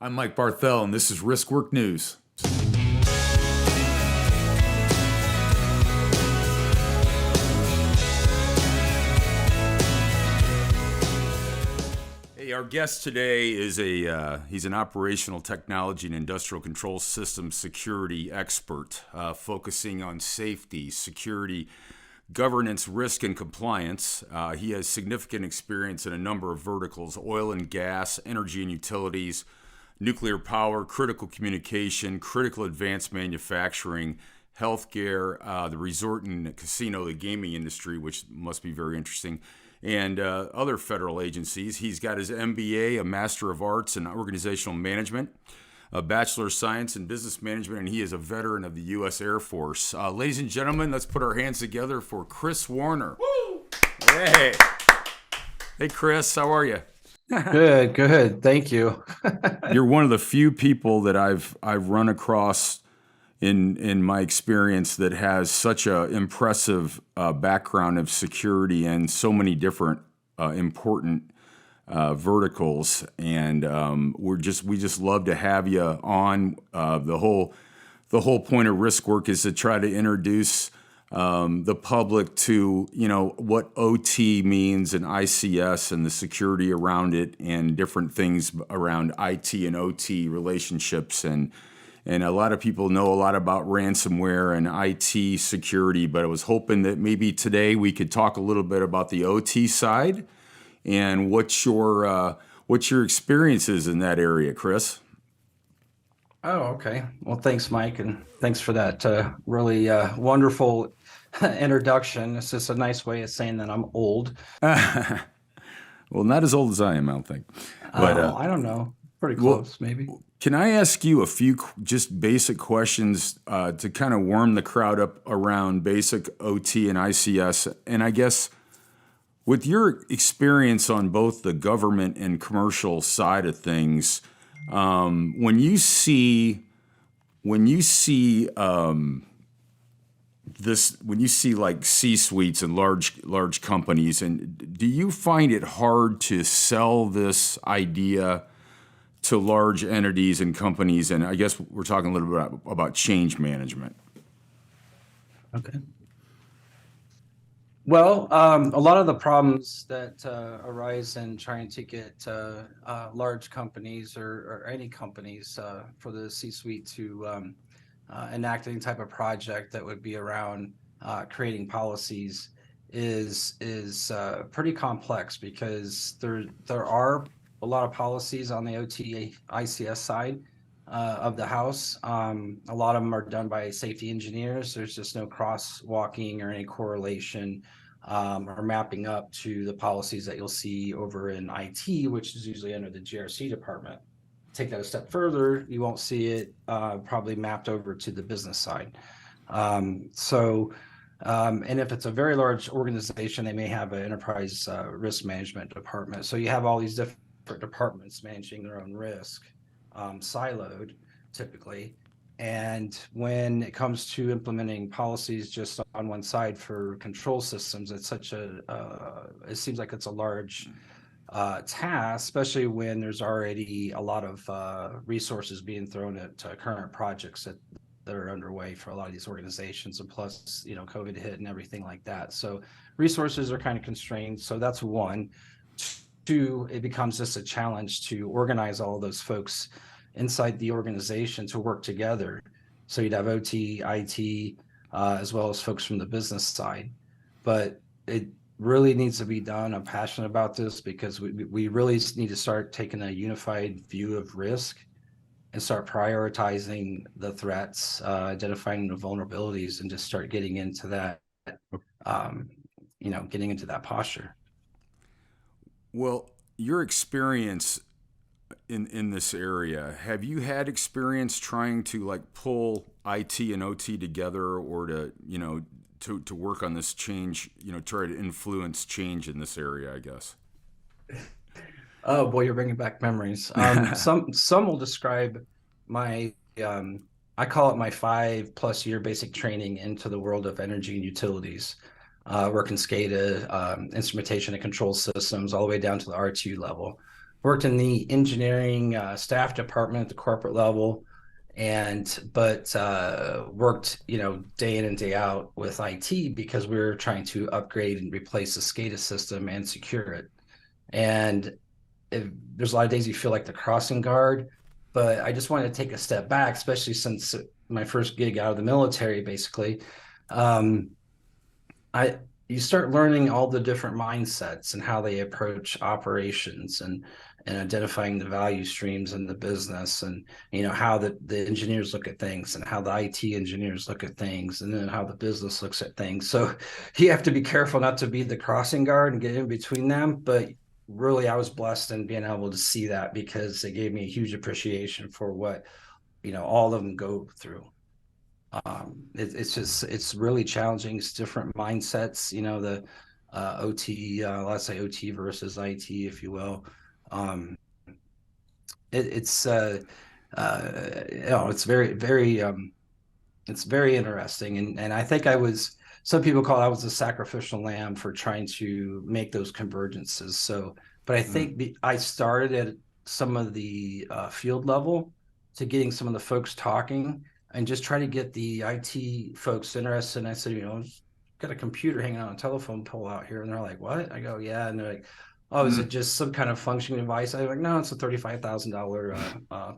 I'm Mike Barthel, and this is Risk Work News. Hey, our guest today is he's an operational technology and industrial control systems security expert, focusing on safety, security, governance, risk, and compliance. He has significant experience in a number of verticals: oil and gas, energy and utilities, nuclear power, critical communication, critical advanced manufacturing, healthcare, the resort and casino, the gaming industry, which must be very interesting, and other federal agencies. He's got his MBA, a Master of Arts in Organizational Management, a Bachelor of Science in Business Management, and he is a veteran of the U.S. Air Force. Ladies and gentlemen, let's put our hands together for Chris Warner. Woo! Hey. Hey, Chris, how are you? Good. Thank you. You're one of the few people that I've run across in my experience that has such a impressive background of security and so many different important verticals, and we just love to have you on. The whole point of Risk Work is to try to introduce the public to what OT means and ICS and the security around it and different things around IT and OT relationships, and a lot of people know a lot about ransomware and IT security, but I was hoping that maybe today we could talk a little bit about the OT side and what's your experiences in that area, Chris. Oh, okay. Well, thanks, Mike, and thanks for that really wonderful introduction. It's just a nice way of saying that I'm old. Well, not as old as I am, I don't think. But I don't know. Pretty close, maybe. Can I ask you a few just basic questions to kind of warm the crowd up around basic OT and ICS? And I guess with your experience on both the government and commercial side of things, when you see like C-suites and large companies, and do you find it hard to sell this idea to large entities and companies? And I guess we're talking a little bit about change management. Okay. Well, a lot of the problems that arise in trying to get large companies or any companies for the C-suite to enact any type of project that would be around creating policies is pretty complex, because there are a lot of policies on the OT ICS side of the house. A lot of them are done by safety engineers. There's just no crosswalking or any correlation or mapping up to the policies that you'll see over in IT, which is usually under the GRC department. Take that a step further, you won't see it probably mapped over to the business side. And if it's a very large organization, they may have an enterprise risk management department. So you have all these different departments managing their own risk, siloed typically. And when it comes to implementing policies just on one side for control systems, it's it seems like it's a large task, especially when there's already a lot of resources being thrown at current projects that are underway for a lot of these organizations, and plus COVID hit and everything like that. So resources are kind of constrained. So that's one. Two, it becomes just a challenge to organize all of those folks inside the organization to work together. So you'd have OT, IT, as well as folks from the business side. But it really needs to be done. I'm passionate about this because we really need to start taking a unified view of risk and start prioritizing the threats, identifying the vulnerabilities, and just start getting into that, getting into that posture. Well, your experience in this area, have you had experience trying to like pull IT and OT together, or to work on this change, try to influence change in this area, I guess? Oh boy, you're bringing back memories. Some will describe my I call it my 5+ year basic training into the world of energy and utilities, working SCADA, instrumentation and control systems, all the way down to the R2 level. worked in the engineering staff department at the corporate level, but worked day in and day out with IT because we were trying to upgrade and replace the SCADA system and secure it. And there's a lot of days you feel like the crossing guard, but I just wanted to take a step back, especially since my first gig out of the military, basically. Um, I You start learning all the different mindsets and how they approach operations and identifying the value streams in the business, and how the engineers look at things and how the IT engineers look at things, and then how the business looks at things. So you have to be careful not to be the crossing guard and get in between them. But really, I was blessed in being able to see that because it gave me a huge appreciation for what all of them go through. It's really challenging. It's different mindsets, the OT, let's say OT versus IT, if you will. um it, it's it's very interesting. And I think some people call it, I was a sacrificial lamb for trying to make those convergences. But I Mm. think I started at some of the field level to getting some of the folks talking and just try to get the IT folks interested. And I said, got a computer hanging on a telephone pole out here. And they're like, what? I go, yeah. And they're like, oh, is it Mm. just some kind of functioning device? I'm like, no, it's a $35,000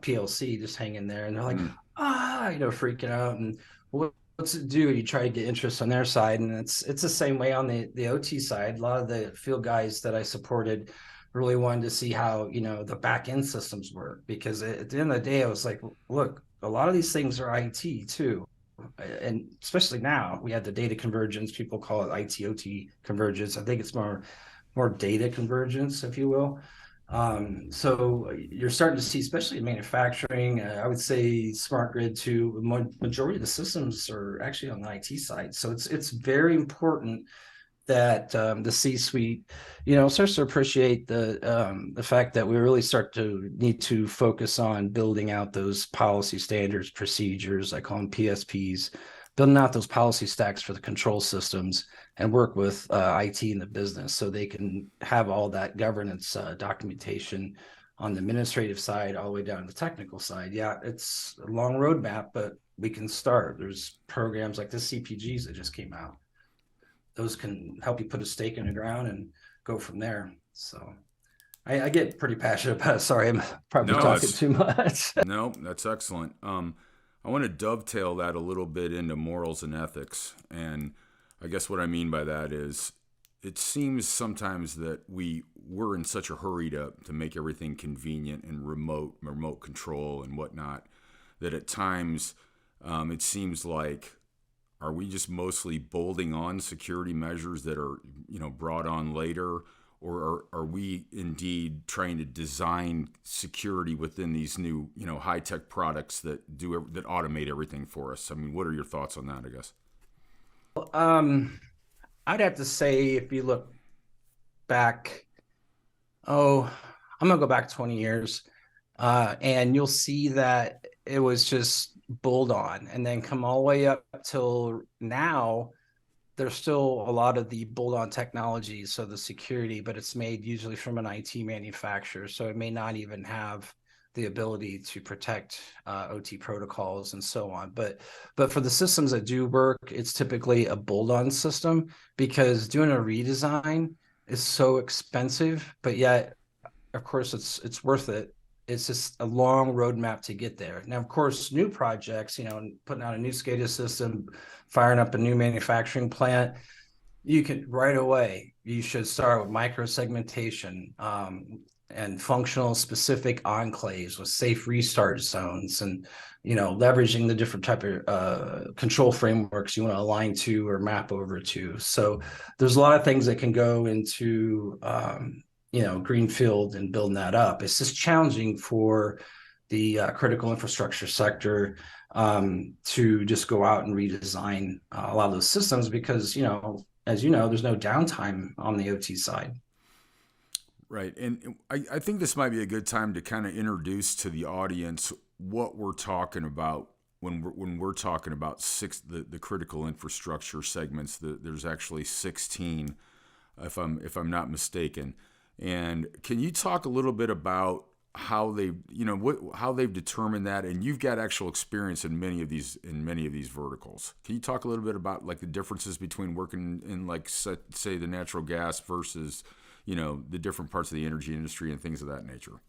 PLC just hanging there. And they're like, Mm. freaking out. And what's it do? You try to get interest on their side, and it's the same way on the OT side. A lot of the field guys that I supported really wanted to see how the back end systems work, because at the end of the day, I was like, look, a lot of these things are IT too. And especially now we have the data convergence. People call it IT OT convergence. I think it's more data convergence, if you will. So you're starting to see, especially in manufacturing, I would say smart grid too. Majority of the systems are actually on the IT side. So it's very important that the C-suite, starts to appreciate the fact that we really start to need to focus on building out those policy standards, procedures. I call them PSPs, building out those policy stacks for the control systems, and work with IT in the business so they can have all that governance documentation on the administrative side all the way down to the technical side. Yeah, it's a long roadmap, but we can start. There's programs like the CPGs that just came out. Those can help you put a stake in the ground and go from there. So I get pretty passionate about it. Sorry, I'm probably No, talking that's too much. no, that's excellent. I want to dovetail that a little bit into morals and ethics, and I guess what I mean by that is, it seems sometimes that we're in such a hurry to make everything convenient and remote control and whatnot, that at times it seems like, are we just mostly bolting on security measures that are brought on later, or are we indeed trying to design security within these new high tech products that automate everything for us? I mean, what are your thoughts on that? I guess. um, I'd have to say, if you look back, oh, I'm gonna go back 20 years, and you'll see that it was just bulled on, and then come all the way up till now. There's still a lot of the bolt-on technology, so the security, but it's made usually from an IT manufacturer, so it may not even have the ability to protect OT protocols and so on. But for the systems that do work, it's typically a bolt-on system, because doing a redesign is so expensive, but yet, of course, it's worth it. It's just a long roadmap to get there. Now, of course, new projects, putting out a new SCADA system, firing up a new manufacturing plant, you can right away. You should start with micro segmentation, and functional specific enclaves with safe restart zones, and leveraging the different type of control frameworks you want to align to or map over to. So there's a lot of things that can go into greenfield and building that up. It's just challenging for the critical infrastructure sector to just go out and redesign a lot of those systems, because as there's no downtime on the OT side. Right. And I think this might be a good time to kind of introduce to the audience what we're talking about when we're talking about the critical infrastructure segments. There's actually 16, if I'm not mistaken. And can you talk a little bit about how they, how they've determined that? And you've got actual experience in many of these verticals. Can you talk a little bit about like the differences between working in like say the natural gas versus, the different parts of the energy industry and things of that nature?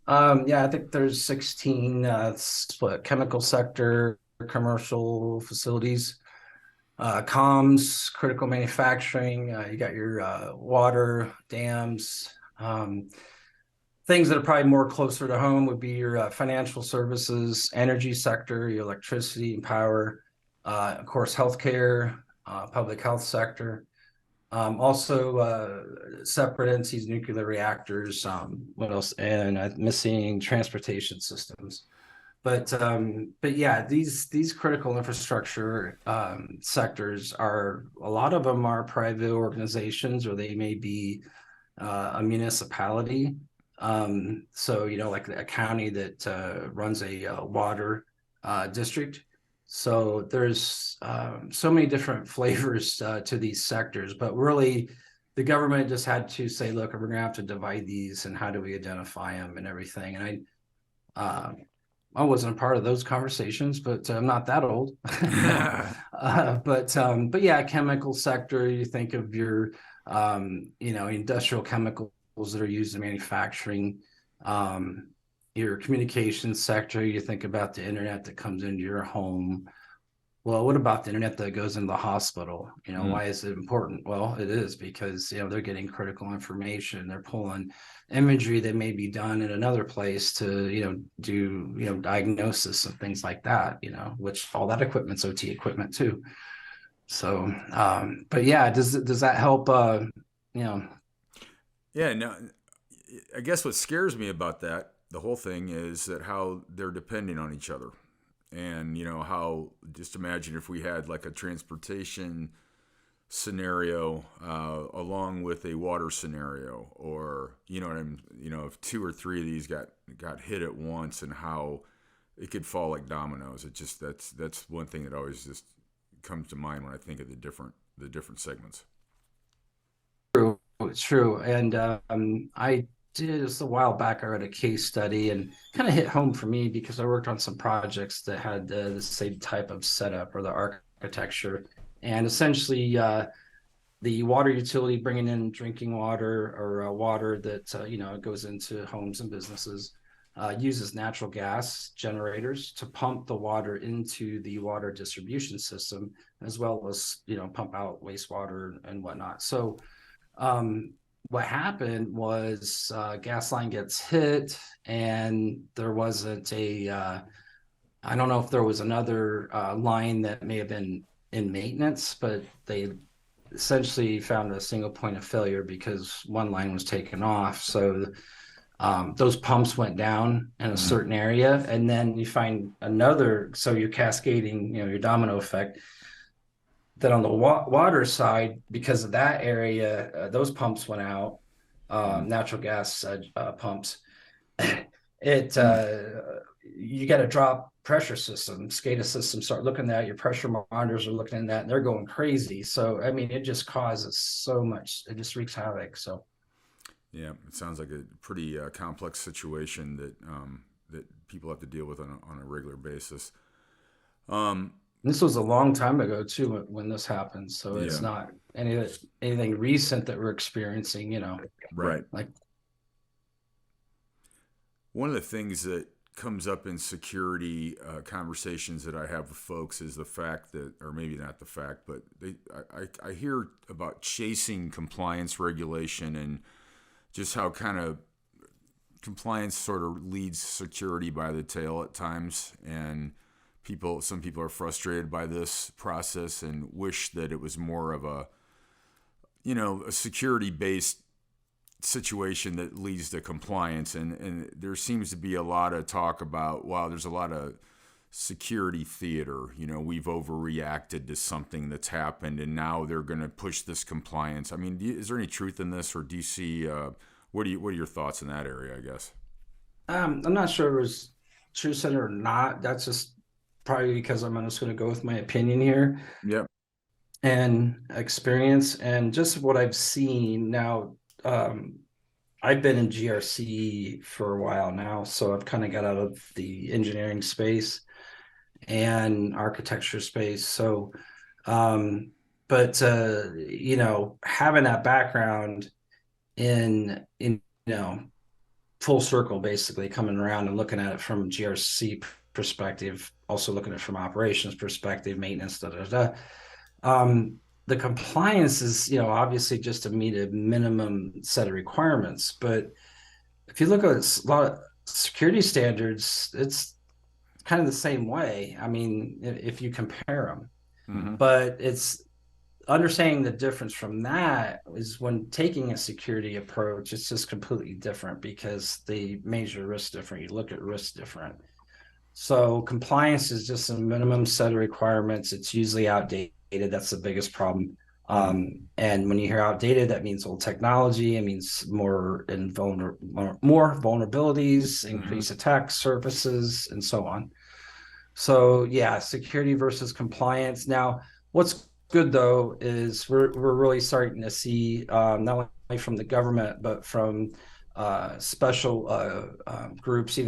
Yeah, I think there's 16 split: chemical sector, commercial facilities, comms, critical manufacturing. You got your water, dams. Things that are probably more closer to home would be your financial services, energy sector, your electricity and power, of course, healthcare, public health sector. Also, separate entities, nuclear reactors. What else? And missing transportation systems. But yeah, these critical infrastructure sectors are, a lot of them are private organizations, or they may be a municipality. So like a county that runs a water district. So there's so many different flavors to these sectors, but really the government just had to say, look, we're gonna have to divide these, and how do we identify them and everything. And I wasn't a part of those conversations, but I'm not that old. But yeah, chemical sector, you think of your industrial chemicals that are used in manufacturing. Your communications sector, you think about the internet that comes into your home. Well, what about the internet that goes into the hospital? Why is it important? Well, it is because they're getting critical information. They're pulling imagery that may be done in another place to do diagnosis and things like that. Which all that equipment's OT equipment too. So, but yeah, does that help? Yeah, no, I guess what scares me about that, the whole thing, is that how they're depending on each other. And, how, just imagine if we had like a transportation scenario along with a water scenario, or, if two or three of these got hit at once, and how it could fall like dominoes. It just, that's one thing that always just comes to mind when I think of the different segments. It's true. And I did just a while back, I read a case study, and kind of hit home for me because I worked on some projects that had the same type of setup or the architecture. And essentially, the water utility bringing in drinking water, or water that goes into homes and businesses, uses natural gas generators to pump the water into the water distribution system, as well as pump out wastewater and whatnot. So what happened was gas line gets hit, and there wasn't I don't know if there was another line that may have been in maintenance, but they essentially found a single point of failure because one line was taken off. So those pumps went down in a certain area, and then you find another, so you're cascading, your domino effect. That on the water side, because of that area, those pumps went out, natural gas pumps. You got to drop pressure system, SCADA systems start looking at, your pressure monitors are looking at that, and they're going crazy. So I mean, it just causes so much, it just wreaks havoc. So yeah, it sounds like a pretty complex situation that people have to deal with on a regular basis. This was a long time ago too when this happened, so it's not anything recent that we're experiencing. Right. Like, one of the things that comes up in security conversations that I have with folks is the fact that, or maybe not the fact, but I hear about chasing compliance regulation, and just how kind of compliance sort of leads security by the tail at times. And some people are frustrated by this process and wish that it was more of a security based situation that leads to compliance. And there seems to be a lot of talk about, wow, there's a lot of security theater. We've overreacted to something that's happened, and now they're going to push this compliance. I mean, is there any truth in this, or do you see, what are your thoughts in that area, I guess? I'm not sure it was truth in it or not. That's just probably because I'm just going to go with my opinion here. Yep. And experience, and just what I've seen now. I've been in GRC for a while now, so I've kind of got out of the engineering space and architecture space. So, um, but having that background in full circle, basically coming around and looking at it from GRC perspective, also looking at it from operations perspective, maintenance, da da da. The compliance is, obviously just to meet a minimum set of requirements. But if you look at a lot of security standards, it's kind of the same way. I mean, if you compare them, Hmm. but it's understanding the difference from that is when taking a security approach, it's just completely different because they measure risk different. You look at risk different. So compliance is just a minimum set of requirements. It's usually outdated. That's the biggest problem. And when you hear outdated, that means old technology. It means more vulnerabilities, Hmm. increased attack surfaces, and so on. So yeah, security versus compliance. Now, what's good though is we're really starting to see not only from the government but from special groups,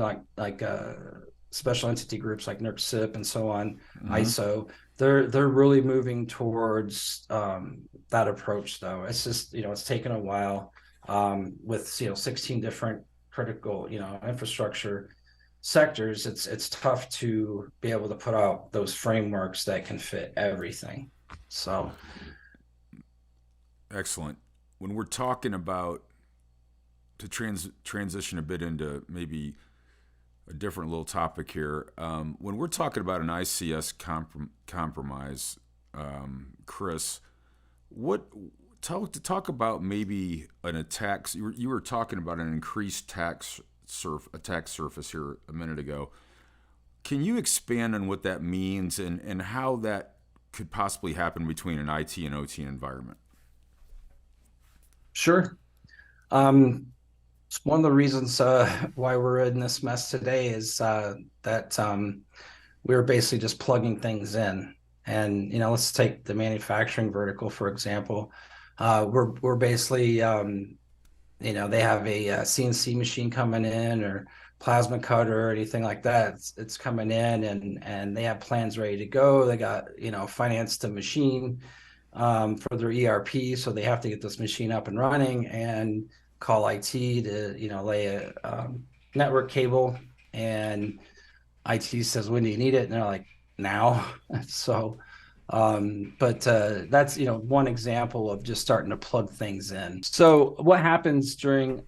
special entity groups like NERC-CIP and so on, Hmm. ISO. They're really moving towards that approach though. It's just it's taken a while with 16 different critical infrastructure sectors. It's tough to be able to put out those frameworks that can fit everything. So Excellent. When we're talking about to transition a bit into maybe a different little topic here, when we're talking about an ICS compromise, Chris, what talk about maybe an attack? You were talking about an increased attack surface here a minute ago. Can you expand on what that means and how that could possibly happen between an IT and OT environment? sure. It's one of the reasons why we're in this mess today is that we were basically just plugging things in. And let's take the manufacturing vertical for example. We're basically they have a, CNC machine coming in or plasma cutter or anything like that. It's coming in and they have plans ready to go. They got finance to machine for their ERP, so they have to get this machine up and running and call IT to lay a network cable. And IT says, when do you need it? And they're like, now. So but that's one example of just starting to plug things in. So what happens during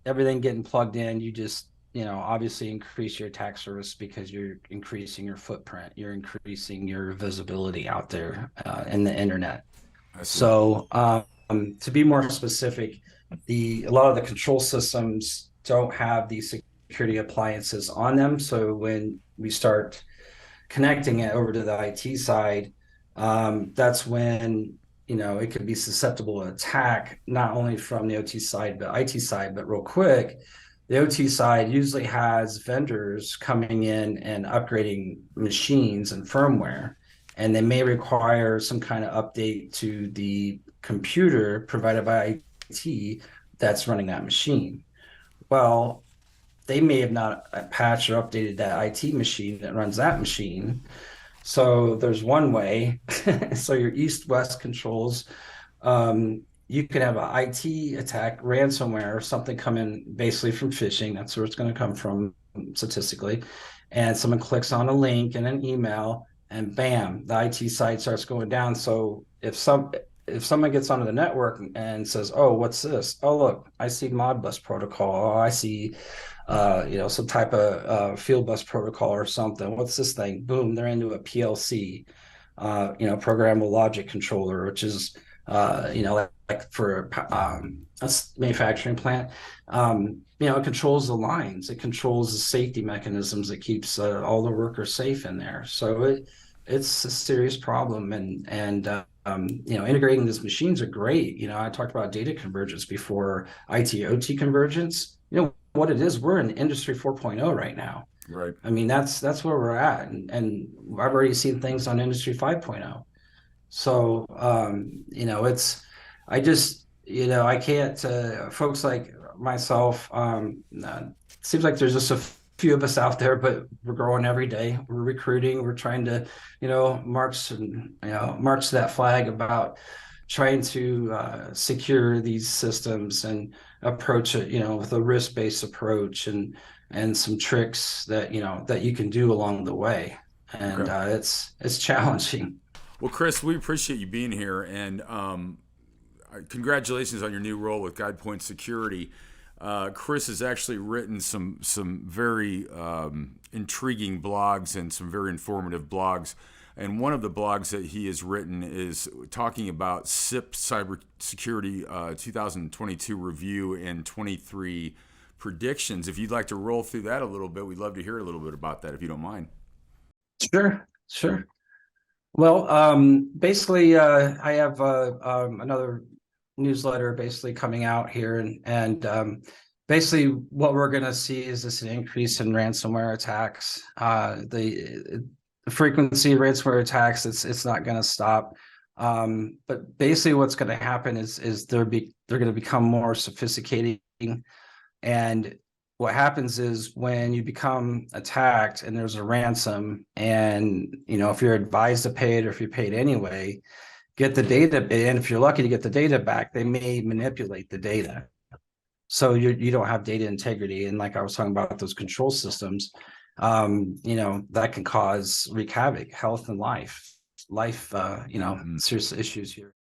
everything getting plugged in? You just obviously increase your attack surface because you're increasing your footprint, you're increasing your visibility out there in the internet. I see. So to be more specific, a lot of the control systems don't have these security appliances on them. So when we start connecting it over to the IT side, that's when it could be susceptible to attack, not only from the OT side but IT side. But real quick, the OT side usually has vendors coming in and upgrading machines and firmware, and they may require some kind of update to the computer provided by IT that's running that machine. Well, they may have not patched or updated that IT machine that runs that machine. So there's one way. So your east-west controls, you could have an IT attack, ransomware, or something come in basically from phishing. That's where it's going to come from statistically. And someone clicks on a link in an email, and bam, the IT site starts going down. So if someone gets onto the network and says, "Oh, what's this? Oh, look, I see Modbus protocol. Oh, I see some type of field bus protocol or something. What's this thing?" Boom, they're into a PLC, programmable logic controller, which is, like for a manufacturing plant. It controls the lines, it controls the safety mechanisms that keeps all the workers safe in there. So it's a serious problem, and integrating these machines are great. I talked about data convergence before, IT OT convergence. What it is, we're in industry 4.0 right now. Right. I mean, that's where we're at, and I've already seen things on industry 5.0. So it's I just I can't, folks like myself, seems like there's just a few of us out there, but we're growing every day. We're recruiting, we're trying to, march that flag about trying to secure these systems and approach it, with a risk-based approach and some tricks that, that you can do along the way. And Okay. it's challenging. Well, Chris, we appreciate you being here, and congratulations on your new role with GuidePoint Security. Chris has actually written some very intriguing blogs and some very informative blogs. And one of the blogs that he has written is talking about SIP Cybersecurity 2022 review and 23 predictions. If you'd like to roll through that a little bit, we'd love to hear a little bit about that, if you don't mind. Sure, sure. Well, basically, I have another newsletter basically coming out here, and basically what we're going to see is this an increase in ransomware attacks. The frequency of ransomware attacks, it's not going to stop. But basically, what's going to happen is they're going to become more sophisticated, and what happens is when you become attacked and there's a ransom, and if you're advised to pay it or if you pay it anyway, get the data, and if you're lucky to get the data back, they may manipulate the data, so you don't have data integrity. And like I was talking about those control systems, that can wreak havoc, health and life, serious issues here.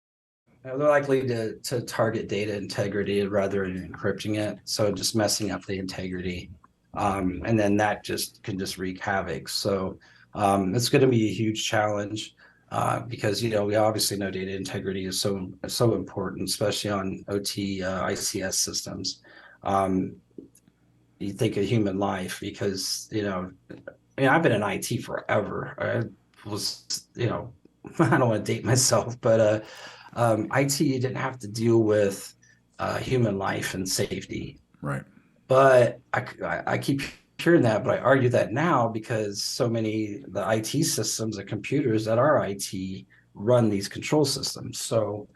They're likely to target data integrity rather than encrypting it, so just messing up the integrity, and then that can wreak havoc. So it's going to be a huge challenge, because we obviously know data integrity is so important, especially on OT ICS systems. You think of human life because I've been in IT forever. I was I don't want to date myself, but IT didn't have to deal with human life and safety. Right. But I keep hearing that, but I argue that now because so many the IT systems, the computers that are IT run these control systems. So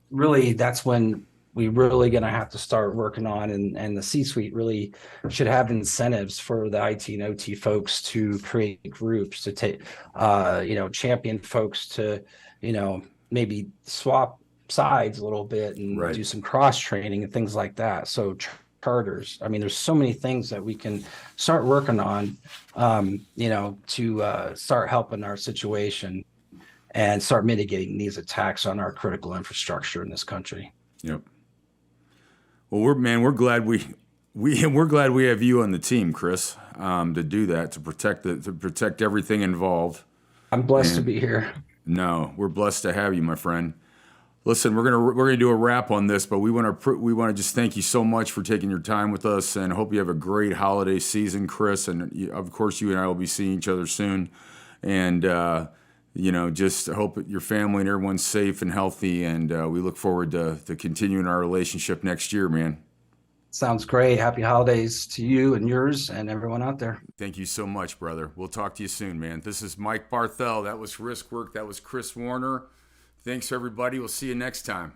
really, that's when we really going to have to start working on, and the C-suite really should have incentives for the IT and OT folks to create groups to take, champion folks to, maybe swap sides a little bit and Right. do some cross training and things like that. So charters. I mean, there's so many things that we can start working on, to start helping our situation and start mitigating these attacks on our critical infrastructure in this country. Yep. Well, we're glad we're glad we have you on the team, Chris, to do that, to protect everything involved. I'm blessed to And be here. no, we're blessed to have you, my friend. Listen, we're gonna do a wrap on this, but we want to just thank you so much for taking your time with us, and hope you have a great holiday season, Chris. And of course, you and I will be seeing each other soon. And just hope that your family and everyone's safe and healthy. And we look forward to continuing our relationship next year, man. Sounds great. Happy holidays to you and yours and everyone out there. Thank you so much, brother. We'll talk to you soon, man. This is Mike Barthel. That was Risk Work. That was Chris Warner. Thanks, everybody. We'll see you next time.